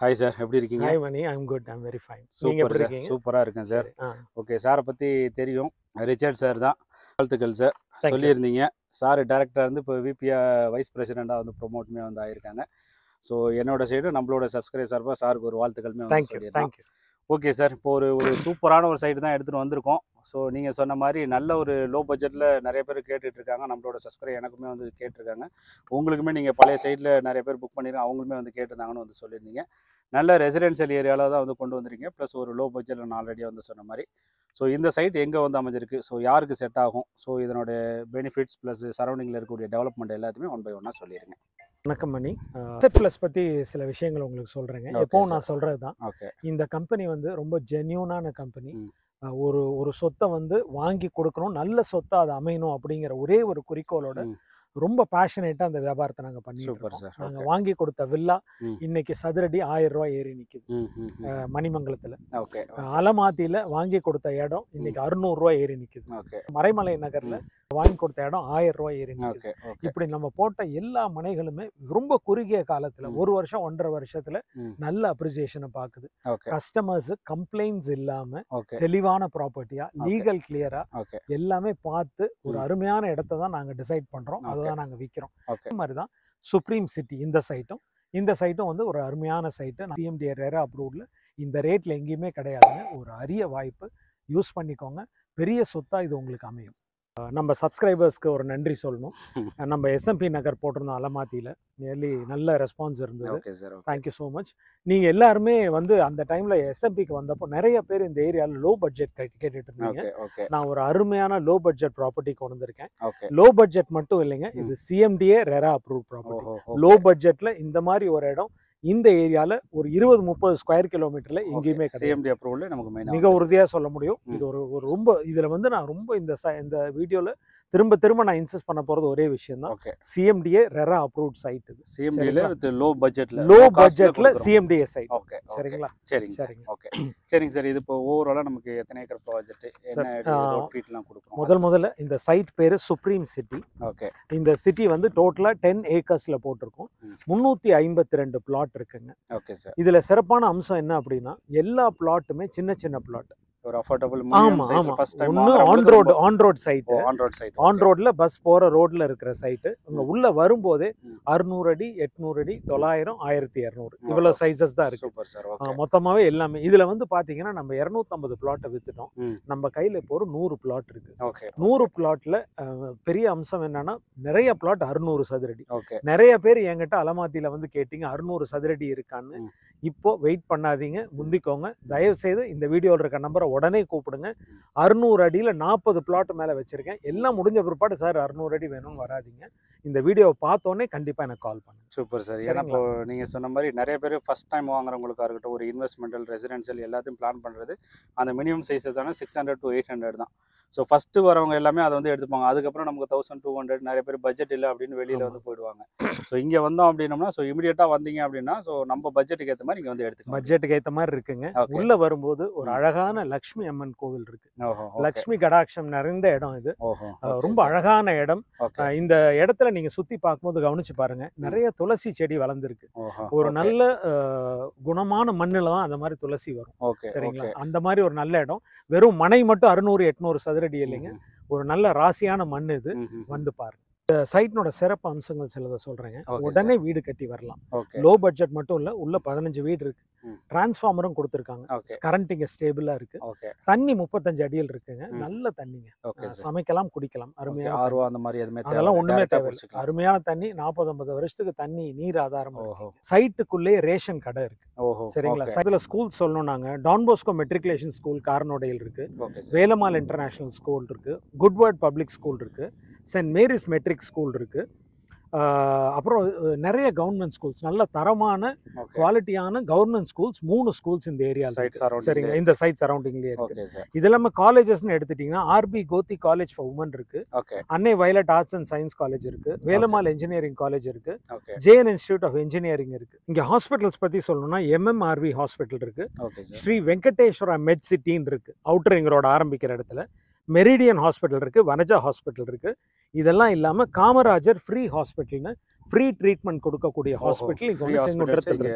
Hi sir, எப்படி இருக்கீங்க? Hi Mani, I'm good. I'm very fine. நீங்க சூப்பர் எப்படி சார், இருக்கீங்க? சூப்பராக இருக்கேன் சார். ஆ, ஓகே, சாரை பற்றி தெரியும். ரிச்சர்ட் சார் தான். வாழ்த்துக்கள் சார். Thank you. சொல்லியிருந்தீங்க. சார் டேரக்டராக இருந்து இப்போ விபியாக வைஸ் பிரசிடெண்ட்டாக வந்து ப்ரொமோட்டுமே வந்து ஆகியிருக்காங்க. ஸோ என்னோட சைடு நம்மளோட சப்ஸ்கிரைப் சார்பாக சாருக்கு ஒரு வாழ்த்துக்களுமே வந்து Thank you. சொல்லியிருந்தோம். Thank you. ஓகே சார், இப்போ ஒரு சூப்பரான ஒரு சைடு தான் எடுத்துகிட்டு வந்திருக்கோம். ஸோ நீங்கள் சொன்ன மாதிரி நல்ல ஒரு லோ பட்ஜெட்டில் நிறைய பேர் கேட்டுட்ருக்காங்க. நம்மளோட சப்ஸ்கிரைப் எனக்குமே வந்து கேட்டிருக்காங்க. உங்களுக்குமே நீங்கள் பழைய சைடில் நிறைய பேர் புக் பண்ணியிருக்காங்க, அவங்களுமே வந்து கேட்டிருந்தாங்கன்னு வந்து சொல்லியிருந்தீங்க. நல்ல ரெசிடென்ஷியல் ஏரியாவில் தான் வந்து கொண்டு வந்திருக்கீங்க. ப்ளஸ் ஒரு லோ பட்ஜெட்டில் நான் ஆல்ரெடி வந்து சொன்ன மாதிரி. ஸோ இந்த சைட் எங்கே வந்து அமைஞ்சிருக்கு, ஸோ யாருக்கு செட் ஆகும், ஸோ இதனோட பெனிஃபிட்ஸ் ப்ளஸ் சரௌண்டிங்கில் இருக்கக்கூடிய டெவலப்மெண்ட் எல்லாத்தையுமே ஒன் பை ஒன்னாக சொல்லிடுங்க. வணக்கம் மணி. அசெட் ப்ளஸ் பற்றி சில விஷயங்கள் உங்களுக்கு சொல்கிறேங்க. Okay, எப்போவும் sir. நான் சொல்கிறது தான், ஓகே. இந்த கம்பெனி வந்து ரொம்ப ஜென்யூனான கம்பெனி. ம். ஒரு சொத்தை வந்து வாங்கி கொடுக்கணும், நல்ல சொத்தை அது அமையணும் அப்படிங்கிற ஒரே ஒரு குறிக்கோளோட ம். ரொம்ப பேஷனேட்டாக அந்த வியாபாரத்தை நாங்கள் பண்ணிட்டு சூப்பர் இருக்கோம். சார். நாங்கள் ஓகே. வாங்கி கொடுத்த வில்லா ம். இன்னைக்கு சதுரடி 1000 ரூபாய் ஏறி நிற்குது. ம் ம் ம். மணிமங்கலத்தில் ஓகே. அலமாத்தியில் வாங்கி கொடுத்த இடம் இன்னைக்கு 600 ரூபாய் ஏறி நிற்குது. ஓகே. மறைமலை நகரில் வாங்கி கொடுத்த இடம் 1000 ரூபாய் ஏறி நிற்குது. ஓகே. ஓகே. இப்படி நம்ம போட்ட எல்லா மனைகளுமே ரொம்ப குறுகிய காலத்துல, ம். 1 வருஷம் 1.5 வருஷத்துல ம். நல்ல அப்ரிசியேஷனை பாக்குது. ஓகே. கஸ்டமர்ஸ் கம்ப்ளைண்ட்ஸ் இல்லாம ஓகே. தெளிவான ப்ராப்பர்ட்டியா, லீகல் கிளியரா ஓகே. எல்லாமே பார்த்து ஒரு ம். அருமையான இடத்தை தான் நாங்க டிசைட் பண்றோம். ஓகே. அதுதான் நாங்க விற்கிறோம். ஓகே. அதே மாதிரி தான் சுப்ரீம் சிட்டி இந்த சைட்டும் வந்து ஒரு அருமையான சைட்டு. சிஎம்டிஏ ரெரா அப்ரூவ்ட்ல இந்த ரேட்ல எங்கேயுமே கிடையாதுங்க. ஒரு அரிய வாய்ப்பு, யூஸ் பண்ணிக்கோங்க. பெரிய சொத்தா இது உங்களுக்கு அமையும். நம்ம சப்ஸ்கிரைபர்ஸ்க்கு ஒரு நன்றி சொல்லணும். நம்ம எஸ்எம்பி நகர் போட்டிருந்தோம் அலமாத்தியில், நியர்லி நல்ல ரெஸ்பான்ஸ் இருந்தது. Okay sir. Okay. Thank you so much. நீங்கள் எல்லாருமே வந்து அந்த டைமில் எஸ்எம்பிக்கு வந்தப்போ நிறைய பேர் இந்த ஏரியாவில் லோ பட்ஜெட் கேட்டுட்டு இருந்தீங்க. ஓகே. ஓகே. நான் ஒரு அருமையான லோ பட்ஜெட் ப்ராப்பர்ட்டி கொண்டு வந்திருக்கேன். ஓகே. லோ பட்ஜெட் மட்டும் இல்லைங்க, இது சிஎம்டிஏ ரெரா அப்ரூவ் ப்ராப்பர்ட்டி. ஓஹோ. லோ பட்ஜெட்டில் இந்த மாதிரி ஒரு இடம் இந்த ஏரியாவில் ஒரு 20-30 ஸ்கொயர் கிலோமீட்டரில் எங்கேயுமே கிடையாது. சிஎம்டி அப்ரூவல் நமக்கு மெயினாக மிக உறுதியாக சொல்ல முடியும். ம். இது ஒரு ரொம்ப இதில் வந்து நான் ரொம்ப இந்த வீடியோவில் திரும்ப நான் இன்சிஸ்ட் பண்ண போகிறது ஒரே விஷயம் தான். Okay. CMDA RERA approved site இது. சிஎம்டியில் வித் லோ பட்ஜெட்டில் லோ பட்ஜெட்டில் சிஎம்டிஏ சைட். ஓகே. சரிங்களா? சரிங்க சார். சரிங்க. ஓகே. சரிங்க சார், இது இப்போ ஓவராலாக நமக்கு எத்தனை ஏக்கர் ப்ராஜெக்ட், என்ன ரோட் ஃபீட்லாம் கொடுக்குறோம்? முதல்ல இந்த சைட் பேர் சுப்ரீம் சிட்டி. ஓகே. இந்த சிட்டி வந்து டோட்டலாக 10 ஏக்கர்ஸில் போட்டிருக்கோம். ம். 352 பிளாட் இருக்குங்க. Okay sir. இதில் சிறப்பான அம்சம் என்ன அப்படின்னா, எல்லா பிளாட்டுமே சின்ன பிளாட். ஒரு அஃபோர்டபுள் ஆமா. ஃபர்ஸ்ட் டைம் ஒன்று ஆன் ரோட் சைட்டு. ஆன் ரோட்ல பஸ் போற ரோட்ல இருக்கிற சைட்டு. உங்க உள்ள வரும்போதே 600 அடி, 800 அடி, 900, 1200 இவ்வளவு சைஸஸ் தான் இருக்கு. Super sir. ஓகே. மொத்தமாவே எல்லாமே இதுல வந்து பாத்தீங்கன்னா நம்ம 250 பிளாட்டை வித்துட்டோம். ம். நம்ம கையில இப்போ ஒரு 100 பிளாட் இருக்கு. ஓகே. 100 பிளாட்ல பெரிய அம்சம் என்னன்னா, நிறைய பிளாட் 600 சதுரடி. ஓகே. நிறைய பேர் என்கிட்ட அலமாத்தியில வந்து கேட்டீங்க 600 சதுரடி இருக்கான்னு. ம். இப்போ வெயிட் பண்ணாதீங்க, முந்திக்கோங்க. தயவு செய்து இந்த வீடியோவில் இருக்க நம்பரை உடனே கூப்பிடுங்க. 600 அடியில் 40 பிளாட் மேலே வச்சிருக்கேன். எல்லாம் முடிஞ்ச பிற்பாடு சார் 600 அடி வேணும்னு வராதிங்க. இந்த வீடியோவை பார்த்தோன்னே கண்டிப்பாக எனக்கு கால் பண்ணுங்க. Super sir. ஏன்னா இப்போ நீங்கள் சொன்ன மாதிரி நிறைய பேர் ஃபஸ்ட் டைம் வாங்குறவங்களுக்காக இருக்கட்டும், ஒரு இன்வெஸ்ட்மெண்டல் ரெசிடென்ஷியல் எல்லாத்தையும் பிளான் பண்ணுறது அந்த மினிமம் சைஸஸ் தானே 600 to 800 தான். ஸோ ஃபஸ்ட்டு வரவங்க எல்லாமே அதை வந்து எடுத்துப்பாங்க. அதுக்கப்புறம் நமக்கு 1200 நிறைய பேர் பட்ஜெட் இல்லை அப்படின்னு வெளியில் வந்து போயிடுவாங்க. ஸோ இங்கே வந்தோம் அப்படின்னோம்னா, ஸோ இமீடியட்டாக வந்தீங்க அப்படின்னா, ஸோ நம்ம பட்ஜெட்டுக்கு ஏற்ற மாதிரி இங்கே வந்து எடுத்துக்கலாம். பட்ஜெட்டுக்கு ஏற்ற மாதிரி இருக்குங்க. உள்ள வரும்போது ஒரு அழகான லக்ஷ்மி அம்மன் கோவில் இருக்கு. லக்ஷ்மி கடாட்சம் நிறைந்த இடம் இது. ரொம்ப அழகான இடம். இந்த இடத்துல நீங்க சுத்தி பார்க்கும்போது கவனிச்சு பாருங்க, நிறைய துளசி செடி வளர்ந்துருக்கு. ஒரு நல்ல குணமான மண்ணுல தான் அந்த மாதிரி துளசி வரும். சரிங்களா? அந்த மாதிரி ஒரு நல்ல இடம். வெறும் மனை மட்டும் 600-800 சதுரடி இல்லைங்க. ஒரு நல்ல ராசியான மண் இது. வந்து பாருங்க. இந்த சைட்னோட சிறப்பு அம்சங்கள் சிலதை சொல்றேங்க. உடனே வீடு கட்டி வரலாம். லோ பட்ஜெட் மட்டும் இல்ல, உள்ள 15 வீடு இருக்கு. டிரான்ஸ்ஃபார்மரும் கொடுத்துருக்காங்க. கரண்ட் இங்க ஸ்டேபிளா இருக்கு. தண்ணி 35 அடியில் இருக்குங்க. நல்ல தண்ணிங்க. சமைக்கலாம், குடிக்கலாம். அருமையான அதெல்லாம் ஒண்ணுமே தேவையில்லை. அருமையான தண்ணி. 40-50 வருஷத்துக்கு தண்ணி நீர் ஆதாரம். சைட்டுக்குள்ளே ரேஷன் கடை இருக்கு. சரிங்களா? இதுல ஸ்கூல் சொல்லணும். நாங்க டான் போஸ்கோ மெட்ரிகுலேஷன் ஸ்கூல் காரனோடையில் இருக்கு. வேலம்மாள் இன்டர்நேஷனல் ஸ்கூல் இருக்கு. குட்வேர்ட் பப்ளிக் ஸ்கூல் இருக்கு. சென்ட் மேரிஸ் மெட்ரிக் ஸ்கூல் இருக்கு. அப்புறம் நிறைய கவர்மெண்ட் ஸ்கூல்ஸ், நல்ல தரமான குவாலிட்டியான கவர்மெண்ட் ஸ்கூல்ஸ் 3 ஸ்கூல்ஸ் இந்த ஏரியாவில். சரிங்க, இந்த சைட் சரௌண்டிங்லேயே இருக்கு. இது இல்லாமல் காலேஜஸ்ன்னு எடுத்துட்டீங்கன்னா RP Kothi college for women இருக்கு. Annai Violet arts and science college இருக்கு. வேலம்மாள் இன்ஜினியரிங் காலேஜ் இருக்கு. ஜேஎன் இன்ஸ்டிடியூட் ஆஃப் இன்ஜினியரிங் இருக்கு. இங்க ஹாஸ்பிட்டல்ஸ் பத்தி சொல்லணும்னா எம்எம்ஆர்வி ஹாஸ்பிட்டல் இருக்கு. ஸ்ரீ வெங்கடேஸ்வரா மெட் சிட்டின்னு இருக்கு, அவுட்டர் ரிங் ரோடு ஆரம்பிக்கிற இடத்துல. மெரிடியன் ஹாஸ்பிட்டல் இருக்கு. வனஜா ஹாஸ்பிட்டல் இருக்கு. இதெல்லாம் இல்லாமல் காமராஜர் ஃப்ரீ ஹாஸ்பிட்டல்னு ஃப்ரீ ட்ரீட்மெண்ட் கொடுக்கக்கூடிய ஹாஸ்பிட்டல் இங்க வந்து செங்குன்றத்தில்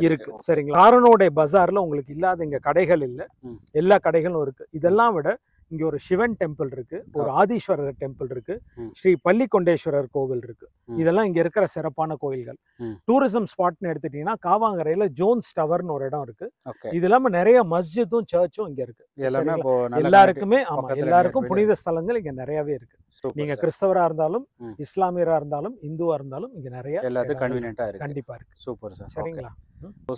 இருக்கு. சரிங்களா? காரனோட பஜார்ல உங்களுக்கு இல்லாத இங்க கடைகள் இல்ல, எல்லா கடைகளும் இருக்கு. இதெல்லாம் விட இங்க ஒரு சிவன் டெம்பிள் இருக்கு, ஒரு ஆதீஸ்வரர் டெம்பிள் இருக்கு, ஸ்ரீ பள்ளிகொண்டேஸ்வரர் கோவில் இருக்கு. இதெல்லாம் இங்க இருக்கிற சிறப்பான கோயில்கள். டூரிசம் ஸ்பாட்னு எடுத்துட்டீங்கன்னா காவாங்கரையில ஜோன்ஸ் டவர்னு ஒரு இடம் இருக்கு. இது இல்லாம நிறைய மஸ்ஜிதும் சர்ச்சும் இங்க இருக்கு. எல்லாருக்குமே எல்லாருக்கும் புனித ஸ்தலங்கள் இங்க நிறையவே இருக்கு. நீங்க கிறிஸ்தவரா இருந்தாலும் இஸ்லாமியரா இருந்தாலும் இந்துவா இருந்தாலும் இங்க நிறைய எல்லாத்துக்கும் கன்வீனியன்ட்டா இருக்கு. கண்டிப்பா இருக்கு. Super sir. சரிங்களா?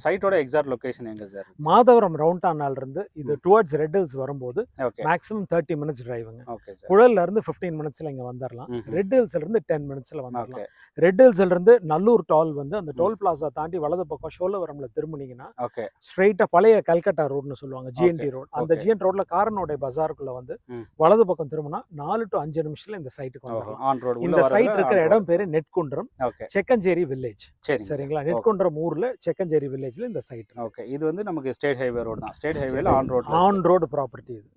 சைட்டோட எக்ஸாக்ட் லொகேஷன் எங்க சார்? மாதவரம் ரவுண்டானால இருந்து இது டுவர்ட்ஸ் ரெட் ஹில்ஸ் வரும்போது மேக்ஸிமம் 30 மினிட்ஸ் டிரைவுங்க. புழல்ல இருந்து 15 மினிட்ஸ்ல இங்க வந்துடலாம். ரெட் ஹில்ஸ்ல இருந்து 10 மினிட்ஸ்ல வந்துடலாம். ரெட் ஹில்ஸ்ல இருந்து நல்லூர் டோல் வந்து அந்த டோல் பிளாசா தாண்டி வலது பக்கம் ஷோலவரம்ல திரும்பினீங்கன்னா ஸ்ட்ரைட்டா பழைய கல்கட்டா ரோட்னு சொல்லுவாங்க, ஜிஎன்டி ரோட். அந்த ஜிஎன் ரோட்ல காரனோட பஜாருக்குள்ள வந்து வலது பக்கம் திரும்பினா 4 to 5 நிமிஷத்துல இந்த சைட்டுக்கு வந்துடலாம். இந்த சைட் இருக்கிற இடம் பேரு நெட்குன்றம், செக்கஞ்சேரி வில்லேஜ். சரிங்களா? நெட்குன்றம் ஊர்ல செக்கஞ்சேரி வில்லேஜ்ல இந்த சைட். ஓகே. இது வந்து நமக்கு ஸ்டேட் ஹைவே ரோட் தான். ஸ்டேட் ஹைவேல ஆன் ரோட் ப்ராப்பர்ட்டி இது.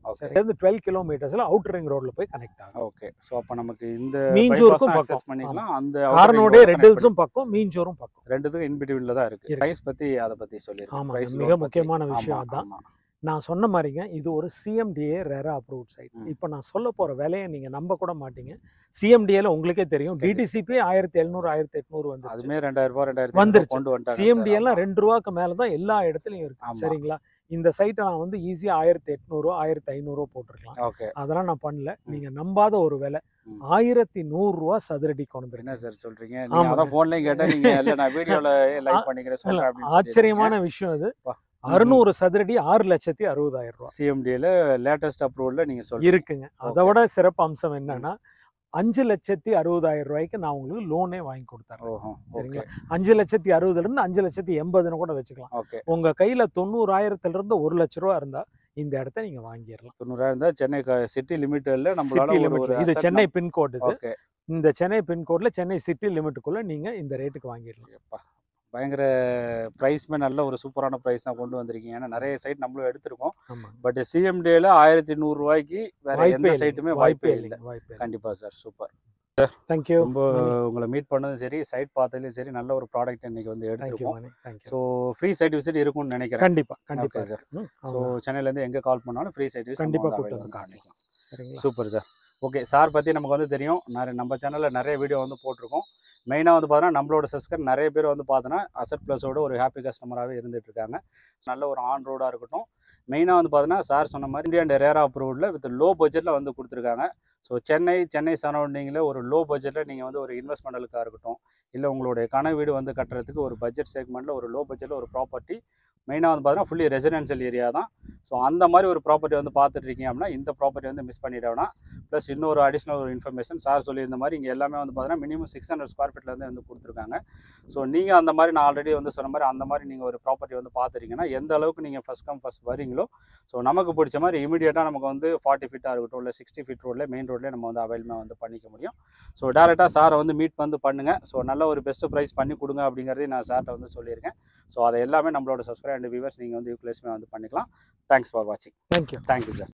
இது 12 கிலோமீட்டர்ஸ்ல அவுட்டர் ரிங் ரோட்ல போய் கனெக்ட் ஆகும். ஓகே. சோ அப்ப நமக்கு இந்த மீஞ்சூருக்கும் அக்சஸ் பண்ணிக்கலாம். அந்த காரனோட ரெட் ஹில்ஸும் பக்கம், மீஞ்சூரும் பக்கம். ரெண்டுத்துக்கும் இன் பிட்வீன்ல தான் இருக்கு. பிரைஸ் பத்தி அத பத்தி சொல்லிருங்க. ஆமா, மிக முக்கியமான விஷயம் அதான். நான் சொன்ன மாதிரிங்க இது ஒரு சிஎம்டிஏ ரெரா அப்ரூவ்ட் சைட். இப்போ நான் சொல்ல போற விலையை நீங்க நம்ப கூட மாட்டீங்க. சிஎம்டிஏல உங்களுக்கே தெரியும், டிடிசிபி 1700 1800 வந்து அதுமே 2000 ரூபாய் 2000 வந்துருச்சு. கொண்டு வந்துட்டாங்க. சிஎம்டி எல்லாம் 2 ரூபாய்க்கு மேல தான் எல்லா இடத்துலயும் இருக்கு. சரிங்களா? இந்த சைட்டை நான் வந்து ஈஸியா 1800 1500 போட்டிருக்கலாம். அதெல்லாம் நான் பண்ணல. நீங்க நம்பாத ஒரு விலை 1100 ரூபாய் சதுரடி கொண்டு. என்ன சார் சொல்றீங்க? நீங்க அத போன்லயே கேட்டா நீங்க இல்ல நான் வீடியோல லைவ் பண்ணிக்கிறேன் சொல்றேன் அப்படி. ஆச்சரியமான விஷயம் இது. 600 சதுரடி 6,60,000 ரூபாய் சிஎம்டில லேட்டஸ்ட் அப்ரூவல்ல நீங்க சொல்றீங்க இருக்குங்க. அதோட சிறப்பு அம்சம் என்னன்னா 5,60,000 ரூபாய்க்கு நான் உங்களுக்கு லோனே வாங்கி கொடுத்தேன். சரிங்களா? 5,60,000 இருந்து 5,80,000 கூட வச்சுக்கலாம். உங்க கையில 90,000 இருந்து 1 லட்சம் ரூபாய் இருந்தா இந்த இடத்த நீங்க வாங்கிடலாம். 90,000 இருந்தா சென்னை சிட்டி லிமிட்ல நம்மளால இது சென்னை பின்கோடு. இது இந்த சென்னை பின்கோட்ல சென்னை சிட்டி லிமிட்டுக்குள்ள நீங்க இந்த ரேட்டுக்கு வாங்கிடலாம். பயங்கர பிரைஸ்மே நல்ல ஒரு சூப்பரான பிரைஸ் தான் கொண்டு வந்திருக்கீங்க. ஏன்னா நிறைய சைட் நம்மளும் எடுத்திருக்கோம். பட் சிஎம்டில 1100 ரூபாய்க்கு வேற எந்த சைட்டுமே வாய்ப்பே இல்லை. கண்டிப்பா சார். சூப்பர். தேங்க்யூ. ரொம்ப உங்களை மீட் பண்ணதும் சரி, சைட் பார்த்ததுலயும் சரி, நல்ல ஒரு ப்ராடக்ட் இன்னைக்கு வந்து எடுத்துருக்கோம். ஸோ ஃப்ரீ சைட் விசிட் இருக்கும்னு நினைக்கிறேன். கண்டிப்பா சார். ஸோ சென்னையில இருந்து எங்க கால் பண்ணாலும் ஃப்ரீ சைட் விசிட் கண்டிப்பா காட்டிக்கலாம். Super sir. ஓகே. சார் பற்றி நமக்கு வந்து தெரியும். நம்ம சேனலில் நிறைய வீடியோ வந்து போட்டிருக்கோம். மெயினாக வந்து பார்த்தோன்னா நம்மளோட சப்ஸ்கிரைபர் நிறைய பேர் வந்து பார்த்தோன்னா அசட் ப்ளஸோட ஒரு ஹாப்பி கஸ்டமராகவே இருந்துட்டு இருக்காங்க. நல்ல ஒரு ஆன் ரோடாக இருக்கட்டும். மெயினாக வந்து பார்த்தோன்னா சார் சொன்ன மாதிரி இந்தியா அண்ட் ரேரா அப்ரூவ்டில் வித் லோ பட்ஜெட்டில் வந்து கொடுத்துருக்காங்க. ஸோ சென்னை சரௌண்டிங்கில் ஒரு லோ பட்ஜெட்டில் நீங்கள் வந்து ஒரு இன்வெஸ்ட்மெண்ட்டுக்காக இருக்கட்டும், இல்லை உங்களுடைய கனவு வீடு வந்து கட்டுறதுக்கு ஒரு பட்ஜெட் செக்மெண்ட்டில் ஒரு லோ பட்ஜெட்டில் ஒரு ப்ராப்பர்ட்டி மெயினாக வந்து பார்த்தீங்கன்னா ஃபுல்லி ரெசிடென்ஷியல் ஏரியா தான். ஸோ அந்த மாதிரி ஒரு ப்ராப்பர்ட்டி வந்து பார்த்துட்ருக்கீங்க அப்படின்னா இந்த ப்ராப்பர்ட்டி வந்து மிஸ் பண்ணிவிடவேனா. ப்ளஸ் இன்னொரு அடிஷ்னல் ஒரு இன்ஃபர்மேஷன் சார் சொல்லியிருந்த மாதிரி இங்கே எல்லாமே வந்து பார்த்தீங்கன்னா மினிமம் 600 ஸ்கொயர் ஃபீட்லேருந்து வந்து கொடுத்துருக்காங்க. ஸோ நீங்கள் அந்த மாதிரி நான் ஆல்ரெடி வந்து சொன்ன மாதிரி அந்த மாதிரி நீங்கள் ஒரு ப்ராப்பர்ட்டி வந்து பார்த்துட்டீங்கன்னா எந்த அளவுக்கு நீங்கள் ஃபஸ்ட் கம் ஃபஸ்ட் வரீங்களோ ஸோ நமக்கு பிடிச்ச மாதிரி இமீடியட்டாக நமக்கு வந்து 40 ஃபீட்டாக இருக்கட்டும் இல்லை 60 ஃபீட் ரோட்லேயே மெயின் ரோட்லேயே நம்ம வந்து அவைலபிளாக வந்து பண்ணிக்க முடியும். ஸோ டேரெக்டாக சாரை வந்து மீட் வந்து பண்ணுங்கள். ஸோ நல்ல ஒரு பெஸ்ட்டு ப்ரைஸ் பண்ணி கொடுங்க அப்படிங்கிறதையும் நான் சார்கிட்ட வந்து சொல்லியிருக்கேன். ஸோ அதை எல்லாமே நம்மளோட சப்ஸ்கிரைபர் அண்ட் வியூவர்ஸ் நீங்கள் வந்து யூட்டிலைஸ்மே வந்து பண்ணிக்கலாம். தேங்க்ஸ் ஃபார் வாட்சிங். Thank you sir.